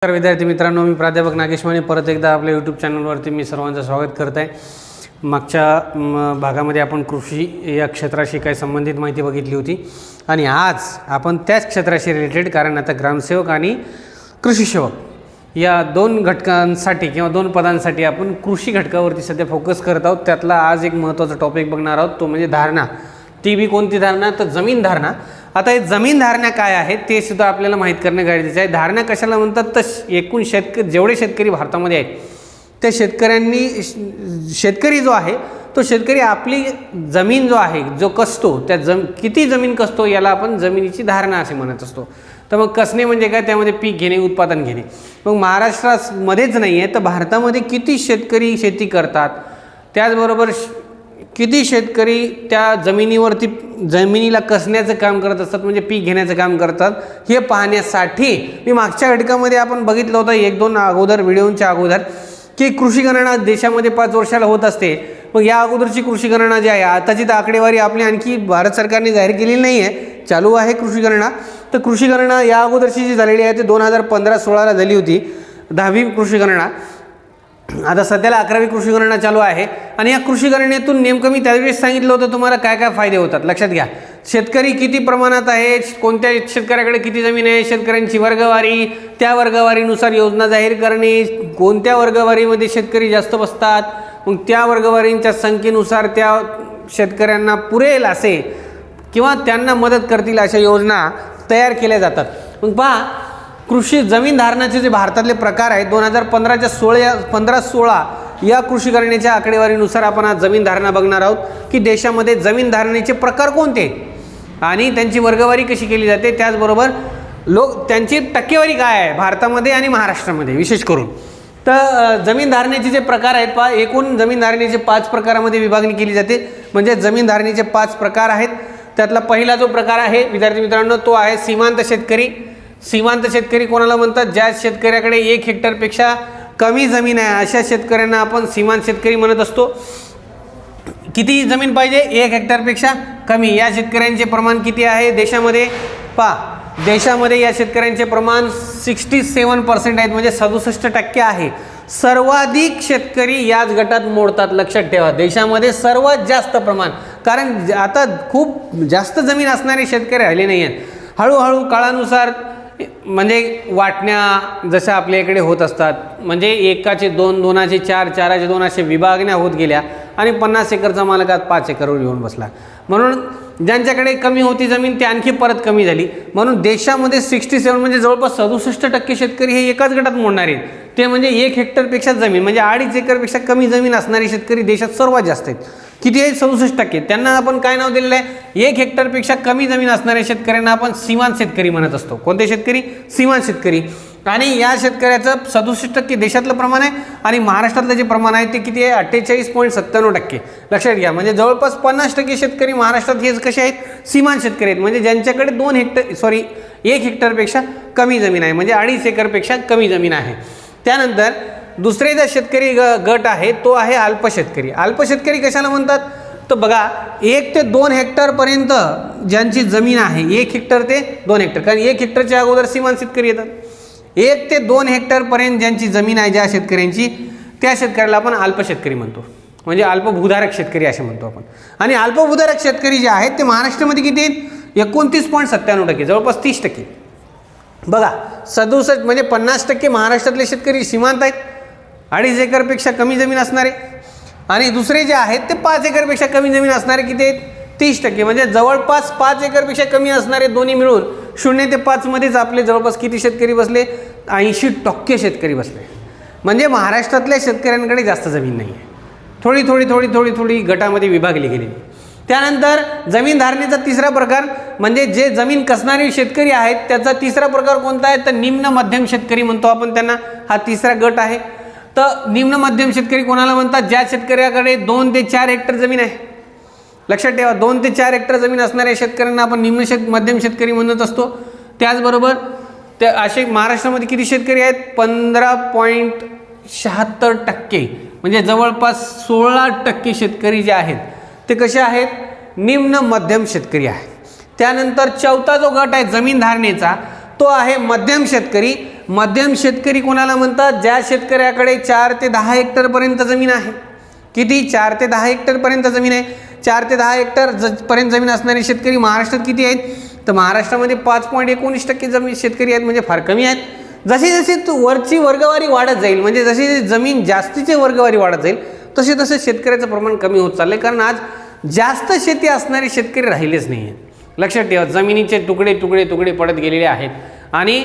नमस्कार विद्यार्थी मित्रांनो, मी प्राध्यापक नागेश माने परत एकदा आपल्या यूट्यूब चॅनलवरती मी सर्वांचं स्वागत करत आहे. मागच्या भागामध्ये आपण कृषी या क्षेत्राशी काही संबंधित माहिती बघितली होती आणि आज आपण त्याच क्षेत्राशी रिलेटेड, कारण आता ग्रामसेवक आणि कृषी सेवक या दोन घटकांसाठी किंवा दोन पदांसाठी आपण कृषी घटकावरती सध्या फोकस करत आहोत. त्यातला आज एक महत्त्वाचा टॉपिक बघणार आहोत, तो म्हणजे धारणा. ती बी कोणती धारणा? तर जमीन धारणा. आता हे जमीन धारणा काय आहे ते सुद्धा आपल्याला माहीत करणं गरजेचं आहे. धारणा कशाला म्हणतात? तर एकूण जेवढे शेतकरी भारतामध्ये आहेत त्या शेतकरी जो आहे तो शेतकरी आपली जमीन जो आहे जो कसतो, त्या किती जमीन कसतो याला आपण जमिनीची धारणा असे म्हणत असतो. तर मग कसणे म्हणजे काय? त्यामध्ये पीक घेणे, उत्पादन घेणे. मग महाराष्ट्रामध्येच नाही आहे तर भारतामध्ये किती शेतकरी शेती करतात, त्याचबरोबर किती शेतकरी त्या जमिनीला कसण्याचं काम करत असतात, म्हणजे पीक घेण्याचं काम करतात, हे पाहण्यासाठी मी मागच्या घटकामध्ये आपण बघितलं होतं एक दोन व्हिडिओच्या अगोदर की कृषी गणना देशामध्ये 5 वर्षाला होत असते. मग या अगोदरची कृषी गणना जी आहे, आताची तर आकडेवारी आपली आणखी भारत सरकारने जाहीर केलेली नाही आहे, चालू आहे कृषी गणना. तर कृषी गणना या अगोदरची जी झालेली आहे ते 2015-16 झाली होती, 10वी कृषी गणना. आता सध्याला 11वी कृषी गणना चालू आहे. आणि या कृषी गणनेतून नेमकं मी त्यावेळेस सांगितलं होतं तुम्हाला काय काय फायदे होतात. लक्षात घ्या, शेतकरी किती प्रमाणात आहे, कोणत्या शेतकऱ्याकडे किती जमीन आहे, शेतकऱ्यांची वर्गवारी, त्या वर्गवारीनुसार योजना जाहीर करणे, कोणत्या वर्गवारीमध्ये शेतकरी जास्त बसतात, मग त्या वर्गवारींच्या संख्येनुसार त्या शेतकऱ्यांना पुरेल असे किंवा त्यांना मदत करतील अशा योजना तयार केल्या जातात. मग पहा, कृषी जमीन धारणाचे जे भारतातले प्रकार आहेत 2015-16 या कृषी गणनेच्या आकडेवारीनुसार आपण आज जमीन धारणा बघणार आहोत की देशामध्ये जमीन धारणेचे प्रकार कोणते आणि त्यांची वर्गवारी कशी केली जाते, त्याचबरोबर त्यांची टक्केवारी काय आहे भारतामध्ये आणि महाराष्ट्रामध्ये विशेष करून. तर जमीन धारणेचे जे प्रकार आहेत पहा, एकूण जमीन धारणेचे 5 प्रकारामध्ये विभागणी केली जाते. म्हणजे जमीन धारणेचे 5 प्रकार आहेत. त्यातला पहिला जो प्रकार आहे विद्यार्थी मित्रांनो तो आहे सीमांत शेतकरी. सीमांत शेतकरी कोणाला म्हणतात? ज्या शेतकऱ्याकडे 1 हेक्टरपेक्षा कमी जमीन आहे अशा शेतकऱ्यांना आपण सीमांत शेतकरी म्हणत असतो. किती जमीन पाहिजे? 1 हेक्टरपेक्षा कमी. या शेतकऱ्यांचे प्रमाण किती आहे देशामध्ये? पहा, देशामध्ये या शेतकऱ्यांचे प्रमाण 67% आहेत, म्हणजे 67% आहे. सर्वाधिक शेतकरी याच गटात मोडतात. लक्षात ठेवा, देशामध्ये सर्वात जास्त प्रमाण, कारण आता खूप जास्त जमीन असणारे शेतकरी राहिले नाही आहेत. हळूहळू काळानुसार म्हणजे वाटण्या जशा आपल्या इकडे होत असतात, म्हणजे 1चे 2, 2चे 4, 4चे 2 असे विभागण्या होत गेल्या आणि 50 एकरचा मालकात 5 एकरवर येऊन बसला. म्हणून ज्यांच्याकडे कमी होती जमीन ती आणखी परत कमी झाली. म्हणून देशामध्ये 67 म्हणजे जवळपास 67% शेतकरी हे एकाच गटात मोडणार आहेत. ते म्हणजे 1 हेक्टरपेक्षा जमीन म्हणजे 2.5 एकरपेक्षा कमी जमीन असणारे शेतकरी देशात सर्वात जास्त आहेत. किती आहे? 67%. त्यांना आपण काय नाव दिलेलं आहे? 1 हेक्टरपेक्षा कमी जमीन असणाऱ्या शेतकऱ्यांना आपण सीमांत शेतकरी म्हणत असतो. कोणते शेतकरी? सीमांत शेतकरी. आणि या शेतकऱ्याचं 67% देशातलं प्रमाण आहे आणि महाराष्ट्रातलं जे प्रमाण आहे ते किती आहे? 48.97%. लक्षात घ्या, म्हणजे जवळपास 50% शेतकरी महाराष्ट्रात हे कसे आहेत? सीमांत शेतकरी आहेत. म्हणजे ज्यांच्याकडे 1 हेक्टरपेक्षा कमी जमीन आहे, म्हणजे 2.5 एकरपेक्षा कमी जमीन आहे. त्यानंतर दुसरे जे शेतकरी गट आहे तो आहे अल्प शेतकरी. अल्प शेतकरी कशाला म्हणतात? तर बघा, 1 ते 2 हेक्टरपर्यंत ज्यांची जमीन आहे, 1 हेक्टर ते 2 हेक्टर, कारण 1 हेक्टरच्या अगोदर सीमांत शेतकरी येतात. 1 ते 2 हेक्टरपर्यंत ज्यांची जमीन आहे ज्या शेतकऱ्यांची, त्या शेतकऱ्याला आपण अल्प शेतकरी म्हणतो, म्हणजे अल्पभूधारक शेतकरी असे म्हणतो आपण. आणि अल्पभूधारक शेतकरी जे आहेत ते महाराष्ट्रामध्ये किती आहेत? 29.97%, जवळपास 30%. बघा, 67 म्हणजे 50% महाराष्ट्रातले शेतकरी सीमांत आहेत, 2.5 एकरपेक्षा कमी जमीन असणारे. आणि दुसरे जे आहेत ते 5 एकरपेक्षा कमी जमीन असणारे किती आहेत? 30%. म्हणजे जवळपास 5 एकरपेक्षा कमी असणारे दोन्ही मिळून 0 ते 5 मध्येच आपले जवळपास किती शेतकरी बसले? 80% शेतकरी बसले. म्हणजे महाराष्ट्रातल्या शेतकऱ्यांकडे जास्त जमीन नाही आहे, थोडी गटामध्ये विभागली गेलेली. त्यानंतर जमीन धारणेचा तिसरा प्रकार म्हणजे जे जमीन कसणारे शेतकरी आहेत त्याचा तिसरा प्रकार कोणता आहे? तर निम्न मध्यम शेतकरी म्हणतो आपण त्यांना. हा तिसरा गट आहे. तर निम्न मध्यम शेतकरी कोणाला म्हणतात? ज्या शेतकऱ्याकडे 2 ते 4 हेक्टर जमीन आहे. लक्षात ठेवा, 2 ते 4 हेक्टर जमीन असणाऱ्या शेतकऱ्यांना आपण मध्यम शेतकरी म्हणत असतो. त्याचबरोबर ते असे महाराष्ट्रामध्ये किती शेतकरी आहेत? 15.76%, म्हणजे जवळपास 16% शेतकरी जे आहेत ते कसे आहेत? निम्न मध्यम शेतकरी आहेत. त्यानंतर चौथा जो गट आहे जमीन धारणेचा तो आहे मध्यम शेतकरी. मध्यम शेतकरी कोणाला म्हणतात? ज्या शेतकऱ्याकडे 4 ते 10 हेक्टरपर्यंत जमीन आहे. किती? 4 ते 10 हेक्टरपर्यंत जमीन आहे. 4 ते 10 हेक्टर पर्यंत जमीन असणारे शेतकरी महाराष्ट्रात किती आहेत? तर महाराष्ट्रामध्ये 5.19% जमीन शेतकरी आहेत, म्हणजे फार कमी आहेत. जसे जसे वरची वर्गवारी वाढत जाईल, म्हणजे जशी जमीन जास्तीची वर्गवारी वाढत जाईल, तसे तसे शेतकऱ्याचं प्रमाण कमी होत चाललं आहे. कारण आज जास्त शेती असणारे शेतकरी राहिलेच नाही आहेत. लक्षात ठेवा, जमिनीचे तुकडे तुकडे तुकडे पडत गेलेले आहेत आणि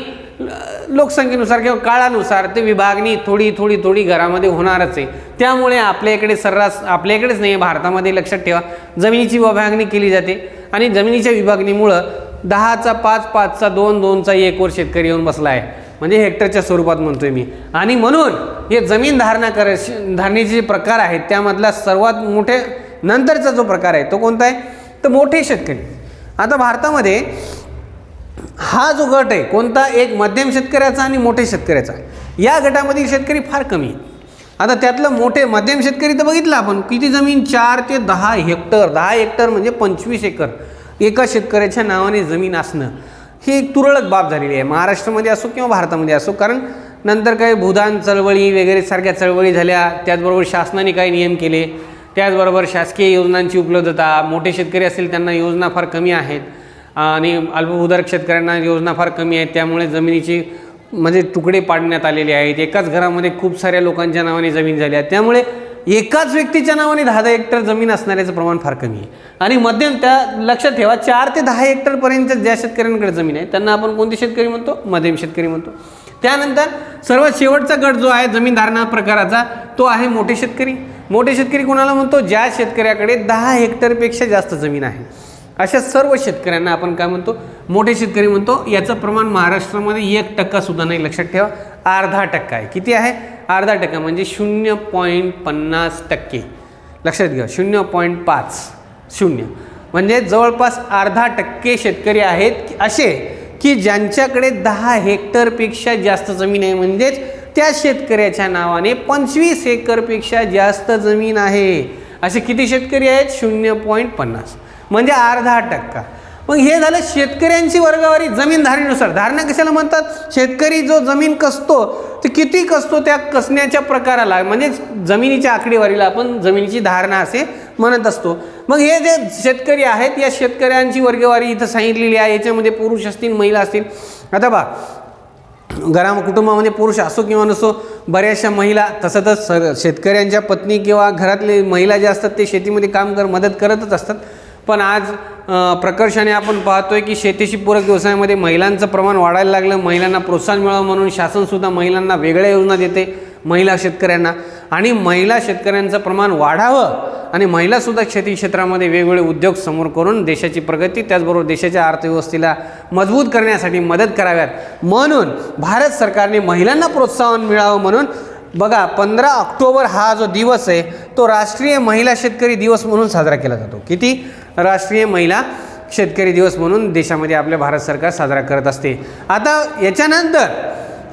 लोकसंख्येनुसार किंवा काळानुसार ते विभागणी थोडी थोडी थोडी घरामध्ये होणारच आहे. त्यामुळे आपल्याकडे सर्रास, आपल्याकडेच नाही भारतामध्ये लक्षात ठेवा, जमिनीची विभागणी केली जाते आणि जमिनीच्या विभागणीमुळं 10चा 5, 5चा 2, 2चा 1 वर शेतकरी येऊन बसला आहे, म्हणजे हेक्टरच्या स्वरूपात म्हणतोय मी. आणि म्हणून हे जमीन धारणेचे जे प्रकार आहेत त्यामधला सर्वात मोठे नंतरचा जो प्रकार आहे तो कोणता आहे? तर मोठे शेतकरी. आता भारतामध्ये हा जो गट आहे कोणता? एक मध्यम शेतकऱ्याचा आणि मोठे शेतकऱ्याचा. या गटामधील शेतकरी फार कमी आहेत. आता त्यातलं मोठे मध्यम शेतकरी तर बघितलं आपण, किती जमीन? 4 ते 10 हेक्टर. 10 हेक्टर म्हणजे 25 एकर एका शेतकऱ्याच्या नावाने जमीन असणं ही एक तुरळक बाब झालेली आहे, महाराष्ट्रामध्ये असो किंवा भारतामध्ये असो. कारण नंतर काही भूदान चळवळी वगैरे सारख्या चळवळी झाल्या, त्याचबरोबर शासनाने काही नियम केले, त्याचबरोबर शासकीय योजनांची उपलब्धता, मोठे शेतकरी असतील त्यांना योजना फार कमी आहेत आणि अल्पभूधारक शेतकऱ्यांना योजना फार कमी आहेत. त्यामुळे जमिनीची म्हणजे तुकडे पाडण्यात आलेले आहेत. एकाच घरामध्ये खूप साऱ्या लोकांच्या नावाने जमीन झाली आहे, त्यामुळे एकाच व्यक्तीच्या नावाने 10 हेक्टर जमीन असणाऱ्याचं प्रमाण फार कमी आहे. आणि मध्यम, त्या लक्षात ठेवा, 4 ते 10 हेक्टरपर्यंत ज्या शेतकऱ्यांकडे जमीन आहे त्यांना आपण कोणते शेतकरी म्हणतो? मध्यम शेतकरी म्हणतो. त्यानंतर सर्वात शेवटचा गट जो आहे जमीन धारणा प्रकाराचा तो आहे मोठे शेतकरी. मोठे शेतकरी कोणाला म्हणतो? ज्या शेतकऱ्याकडे 10 हेक्टरपेक्षा जास्त जमीन आहे, अशा सर्व शेतकऱ्यांना आपण काय म्हणतो? मोठे शेतकरी म्हणतो. याचं प्रमाण महाराष्ट्रामध्ये 1% सुद्धा नाही, लक्षात ठेवा, अर्धा टक्का आहे. किती आहे? अर्धा टक्का, म्हणजे 0.50%. लक्षात घ्या, 0.50 म्हणजे जवळपास अर्धा टक्के शेतकरी आहेत असे की ज्यांच्याकडे 10 हेक्टरपेक्षा जास्त जमीन आहे, म्हणजेच त्या शेतकऱ्याच्या नावाने 25 एकरपेक्षा जास्त जमीन आहे. असे किती शेतकरी आहेत? 0.50, म्हणजे अर्धा टक्का. मग हे झालं शेतकऱ्यांची वर्गवारी जमीन धारणेनुसार. धारणा कशाला म्हणतात? शेतकरी जो जमीन कसतो ते किती कसतो त्या कसण्याच्या प्रकाराला, म्हणजे जमिनीच्या आकडेवारीला आपण जमिनीची धारणा असे म्हणत असतो. मग हे जे शेतकरी आहेत या शेतकऱ्यांची वर्गवारी इथं सांगितलेली आहे. याच्यामध्ये पुरुष असतील, महिला असतील. आता कुटुंबामध्ये पुरुष असो किंवा नसो, बऱ्याचशा महिला, तसं तर शेतकऱ्यांच्या पत्नी किंवा घरातले महिला जे असतात ते शेतीमध्ये मदत करतच असतात. पण आज प्रकर्षाने आपण पाहतोय की शेतीशी पूरक व्यवसायामध्ये महिलांचं प्रमाण वाढायला लागलं. महिलांना प्रोत्साहन मिळावं म्हणून शासनसुद्धा महिलांना वेगळ्या योजना देते महिला शेतकऱ्यांना, आणि महिला शेतकऱ्यांचं प्रमाण वाढावं आणि महिलासुद्धा शेती क्षेत्रामध्ये वेगवेगळे उद्योग समोर करून देशाची प्रगती, त्याचबरोबर देशाच्या अर्थव्यवस्थेला मजबूत करण्यासाठी मदत कराव्यात म्हणून भारत सरकारने महिलांना प्रोत्साहन मिळावं म्हणून बघा 15 ऑक्टोबर हा जो दिवस आहे तो राष्ट्रीय महिला शेतकरी दिवस म्हणून साजरा केला जातो. किती? राष्ट्रीय महिला शेतकरी दिवस म्हणून देशामध्ये आपल्या भारत सरकार साजरा करत असते. आता याच्यानंतर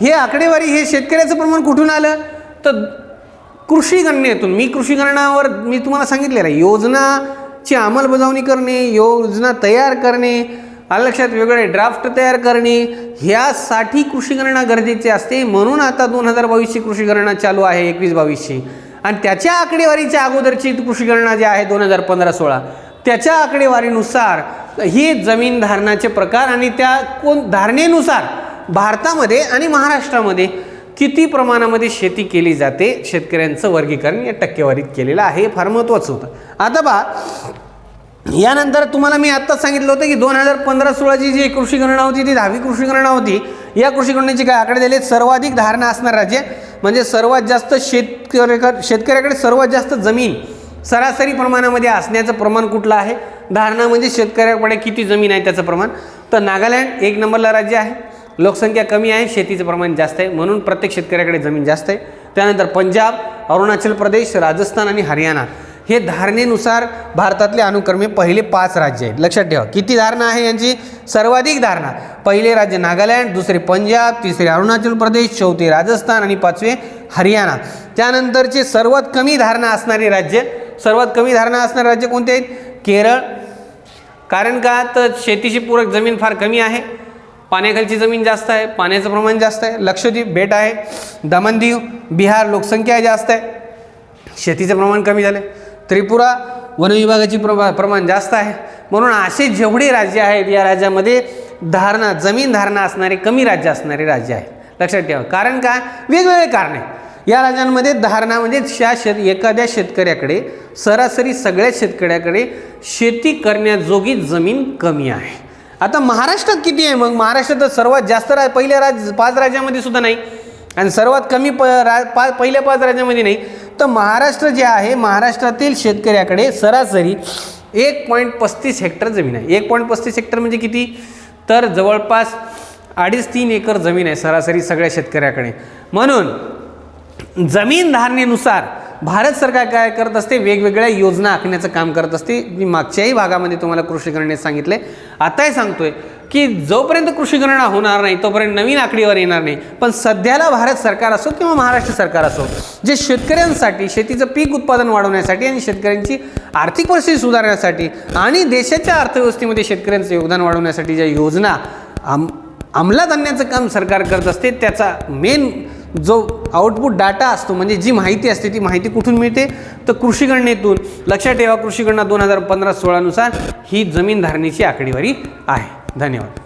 हे आकडेवारी, हे शेतकऱ्याचं प्रमाण कुठून आलं? तर कृषी गणनेतून. मी कृषी गणनावर मी तुम्हाला सांगितलेलं आहे, योजनाची अंमलबजावणी करणे, योजना तयार करणे, लक्षात वेगवेगळे ड्राफ्ट तयार करणे, ह्यासाठी कृषी गणना गरजेची असते. म्हणून आता 2022ची कृषी गणना चालू आहे, 21-22ची, आणि त्याच्या आकडेवारीच्या अगोदरची कृषी गणना जी आहे 2015-16 त्याच्या आकडेवारीनुसार ही जमीन धारणाचे प्रकार आणि त्या धारणेनुसार भारतामध्ये आणि महाराष्ट्रामध्ये किती प्रमाणामध्ये शेती केली जाते, शेतकऱ्यांचं वर्गीकरण या टक्केवारीत केलेलं आहे. फार महत्त्वाचं होतं. आता पहा, यानंतर तुम्हाला मी आत्ताच सांगितलं होतं की 2015-16ची जी कृषी गणना होती ती 10वी कृषी गणना होती. या कृषी गणनेचे काय आकडे दिले? सर्वाधिक धारणा असणार राज्य, म्हणजे सर्वात जास्त शेतकऱ्याकडे सर्वात जास्त जमीन सरासरी प्रमाणामध्ये असण्याचं प्रमाण कुठलं आहे? धारणा म्हणजे शेतकऱ्याकडे किती जमीन आहे त्याचं प्रमाण. तर नागालँड 1 नंबरला राज्य आहे. लोकसंख्या कमी आहे, शेतीचं प्रमाण जास्त आहे, म्हणून प्रत्येक शेतकऱ्याकडे जमीन जास्त आहे. त्यानंतर पंजाब, अरुणाचल प्रदेश, राजस्थान आणि हरियाणा हे धारणेनुसार भारतातले अनुक्रमे पहिले 5 राज्य आहेत. लक्षात ठेवा किती धारणा आहे यांची? सर्वाधिक धारणा. पहिले राज्य नागालँड, दुसरे पंजाब, तिसरे अरुणाचल प्रदेश, चौथे राजस्थान आणि 5वे हरियाणा. त्यानंतरचे सर्वात कमी धारणा असणारे राज्य, सर्वात कमी धारणा असणारे राज्य कोणते आहेत? केरळ. कारण का? तर शेतीशी पूरक जमीन फार कमी आहे. पाण्याखालची जमीन जास्त आहे, पाण्याचं प्रमाण जास्त आहे. लक्षद्वीप बेट आहे, दमण दीव, बिहार लोकसंख्या जास्त आहे, शेतीचं प्रमाण कमी झालं. त्रिपुरा वनविभागाची प्रमाण जास्त आहे. म्हणून असे जेवढे राज्य आहेत या राज्यामध्ये जमीन धारणा असणारे कमी राज्य असणारे राज्य आहे. लक्षात ठेवा. कारण काय? वेगवेगळे कारणे. या राज्यांमध्ये धारणा म्हणजे एखाद्या शेतकऱ्याकडे सरासरी सगळ्या शेतकऱ्याकडे शेती करण्याजोगी जमीन कमी आहे. आता महाराष्ट्रात किती आहे? मग महाराष्ट्रात सर्वात जास्त पहिल्या 5 राज्यामध्ये सुद्धा नाही आणि सर्वात कमी पहिल्या 5 राज्यामध्ये नाही. तर महाराष्ट्र जे आहे, महाराष्ट्रातील शेतकऱ्याकडे सरासरी 1.35 हेक्टर जमीन आहे. 1.35 हेक्टर म्हणजे किती? तर जवळपास 2.5-3 एकर जमीन आहे सरासरी सगळ्या शेतकऱ्याकडे. म्हणून जमीन धारणेनुसार भारत सरकार काय करत असते? वेगवेगळ्या योजना आखण्याचं काम करत असते. मी मागच्याही भागामध्ये तुम्हाला कृषी गणनेत सांगितले, आताही सांगतोय की जोपर्यंत कृषी गणना होणार नाही तोपर्यंत नवीन आकडेवारी येणार नाही. पण सध्याला भारत सरकार असो किंवा महाराष्ट्र सरकार असो, जे शेतकऱ्यांसाठी शेतीचं पीक उत्पादन वाढवण्यासाठी आणि शेतकऱ्यांची आर्थिक परिस्थिती सुधारण्यासाठी आणि देशाच्या अर्थव्यवस्थेमध्ये शेतकऱ्यांचं योगदान वाढवण्यासाठी ज्या योजना अंमलात आणण्याचं काम सरकार करत असते, त्याचा मेन जो आउटपुट डाटा असतो म्हणजे जी माहिती असते ती माहिती कुठून मिळते? तर कृषी गणनेतून. लक्षात ठेवा, कृषी गणना 2015-16 नुसार ही जमीन धारणेची आकडेवारी आहे. धन्यवाद.